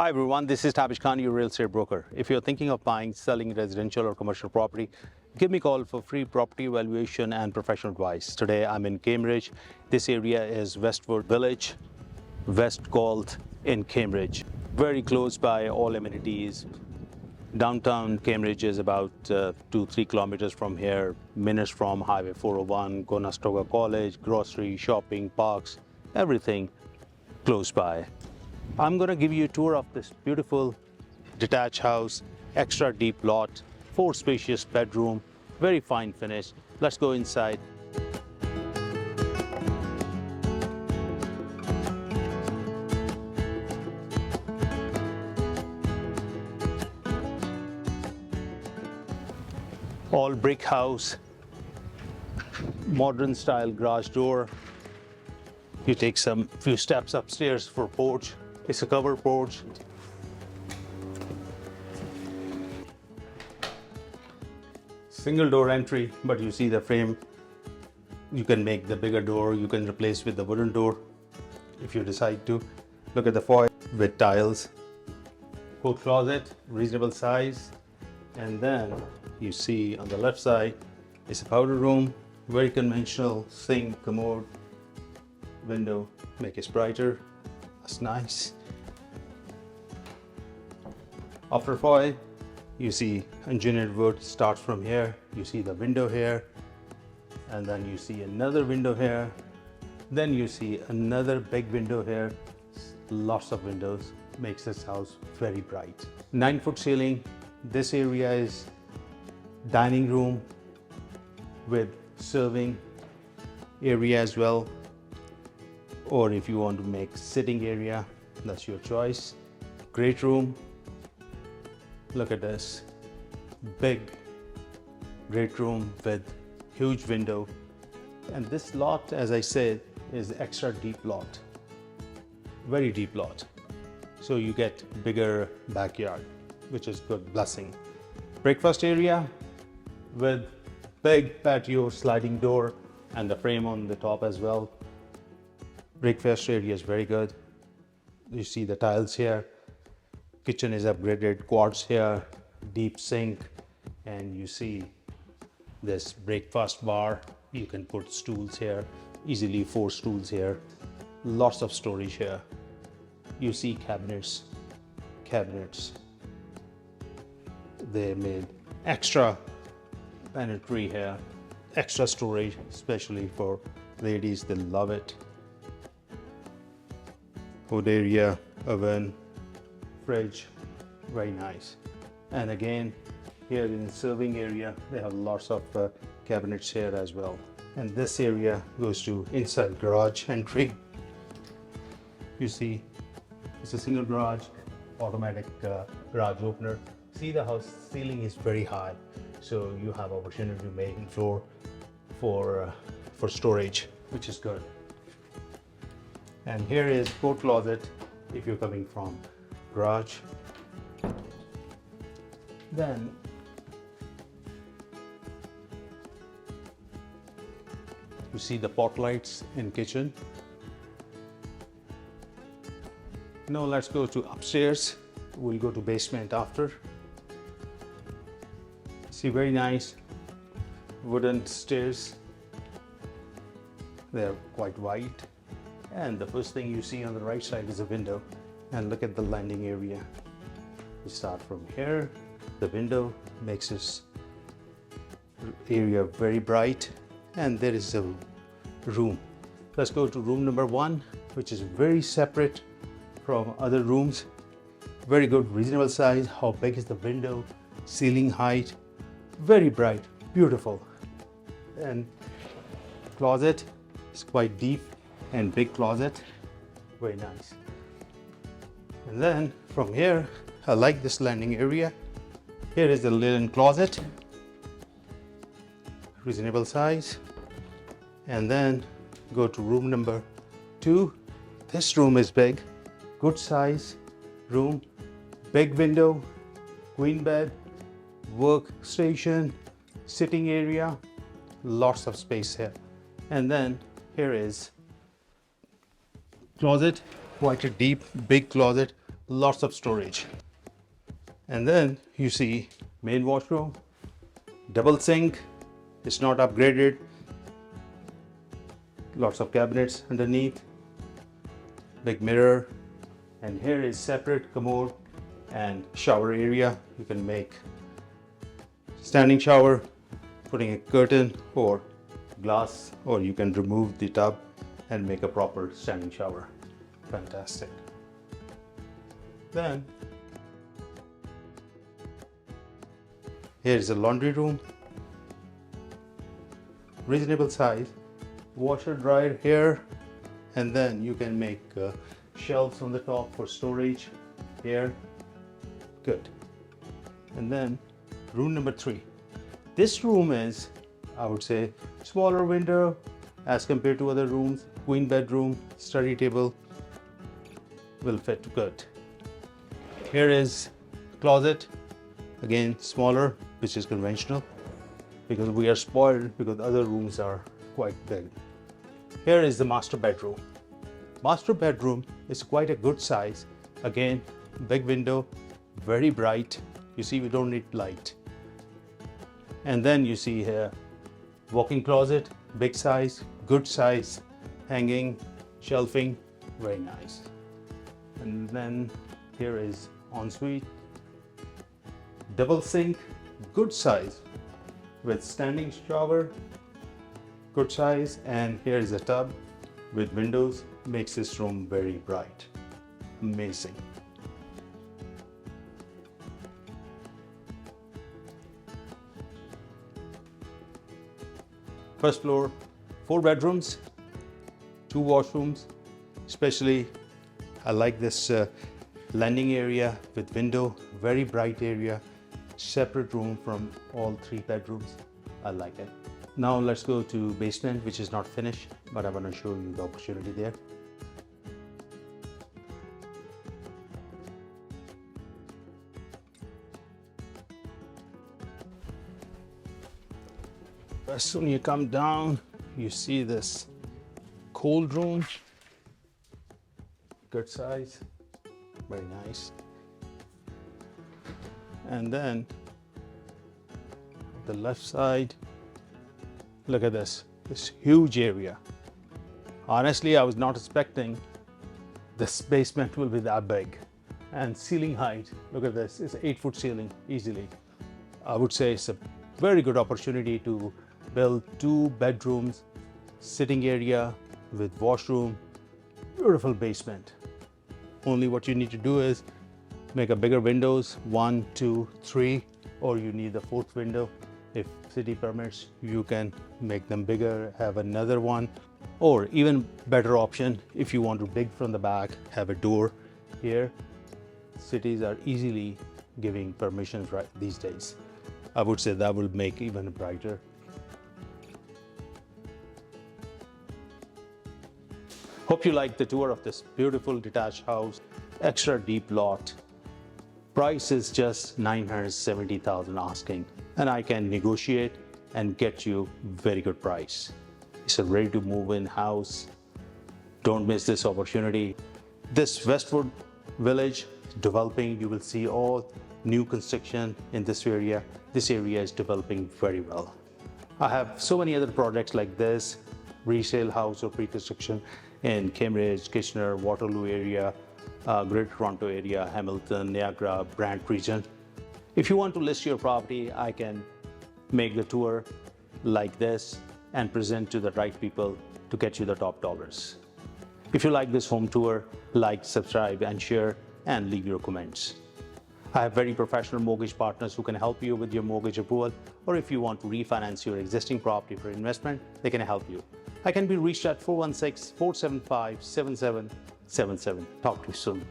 Hi everyone, this is Tabish Khan, your real estate broker. If you're thinking of buying, selling residential or commercial property, give me a call for free property evaluation and professional advice. Today I'm in Cambridge. This area is Westwood Village, West Galt in Cambridge. Very close by, all amenities. Downtown Cambridge is about 2-3 kilometers from here, minutes from Highway 401, Conestoga College, grocery, shopping, parks, everything close by. I'm going to give you a tour of this beautiful detached house, extra deep lot, 4 spacious bedroom, very fine finish. Let's go inside. All brick house, modern style garage door. You take some few steps upstairs for porch. It's a covered porch. Single door entry, but you see the frame. You can make the bigger door, you can replace with the wooden door if you decide to. Look at the foyer with tiles. Coat closet, reasonable size. And then you see on the left side, it's a powder room, very conventional sink, commode, window, make it brighter. That's nice. After foyer, you see engineered wood starts from here. You see the window here, and then you see another window here. Then you see another big window here. Lots of windows, makes this house very bright. 9-foot ceiling. This area is dining room with serving area as well. Or if you want to make sitting area, that's your choice. Great room. Look at this, big, great room with huge window. And this lot, as I said, is extra deep lot, very deep lot. So you get bigger backyard, which is good blessing. Breakfast area with big patio sliding door and the frame on the top as well. Breakfast area is very good. You see the tiles here. Kitchen is upgraded, quartz here, deep sink, and you see this breakfast bar. You can put stools here, easily 4 stools here. Lots of storage here. You see cabinets. They made extra pantry here, extra storage, especially for ladies, they love it. Food area, oven, fridge, very nice. And again, here in the serving area, they have lots of cabinets here as well. And this area goes to inside garage entry. You see, it's a single garage, automatic garage opener. See, the house ceiling is very high, so you have opportunity to make floor for storage, which is good. And here is coat closet if you're coming from garage. Then you see the pot lights in kitchen. Now let's go to upstairs. We'll go to basement after. See, very nice wooden stairs. They're quite wide. And the first thing you see on the right side is a window. And look at the landing area. We start from here. The window makes this area very bright. And there is a room. Let's go to room number 1, which is very separate from other rooms. Very good, reasonable size. How big is the window? Ceiling height. Very bright, beautiful. And closet is quite deep and big closet. Very nice. And then from here, I like this landing area. Here is the linen closet, reasonable size. And then go to room number 2. This room is big, good size room, big window, queen bed, workstation, sitting area, lots of space here. And then here is closet, quite a deep, big closet lots of storage. And then you see main washroom, double sink, it's not upgraded, lots of cabinets underneath, big mirror, and here is separate commode and shower area. You can make standing shower, putting a curtain or glass, or you can remove the tub and make a proper standing shower. Fantastic. Then here is a laundry room, reasonable size, washer dryer here, and then you can make shelves on the top for storage here. Good. And then room number 3. This room is, I would say, smaller window as compared to other rooms. Queen bedroom, study table will fit good. Here is closet, again smaller, which is conventional because we are spoiled because other rooms are quite big. Here is the master bedroom. Master bedroom is quite a good size. Again, big window, very bright. You see, we don't need light. And then you see here, walk-in closet, big size, good size, hanging, shelving, very nice. And then here is ensuite, double sink, good size, with standing shower, good size, and here is a tub with windows, makes this room very bright. Amazing. First floor, 4 bedrooms, 2 washrooms. Especially, I like this landing area with window, very bright area, separate room from all 3 bedrooms. I like it. Now let's go to basement, which is not finished, but I want to show you the opportunity there. As soon as you come down, you see this cold room, good size, very nice. And then the left side, look at this huge area. Honestly, I was not expecting this basement will be that big. And ceiling height, look at this, it's 8-foot ceiling easily. I would say it's a very good opportunity to build 2 bedrooms, sitting area with washroom, beautiful basement. Only what you need to do is make a bigger windows, 1, 2, 3, or you need the 4th window. If city permits, you can make them bigger, have another one, or even better option, if you want to dig from the back, have a door here. Cities are easily giving permissions right these days. I would say that will make even brighter. Hope you like the tour of this beautiful detached house, extra deep lot. Price is just $970,000 asking, and I can negotiate and get you very good price. It's a ready to move in house. Don't miss this opportunity. This Westwood village developing, you will see all new construction in this area. This area is developing very well. I have so many other projects like this, resale house or pre-construction in Cambridge, Kitchener, Waterloo area, Greater Toronto area, Hamilton, Niagara, Brant region. If you want to list your property, I can make the tour like this and present to the right people to get you the top dollars. If you like this home tour, like, subscribe, and share, and leave your comments. I have very professional mortgage partners who can help you with your mortgage approval, or if you want to refinance your existing property for investment, they can help you. I can be reached at 416-475-7777. Talk to you soon.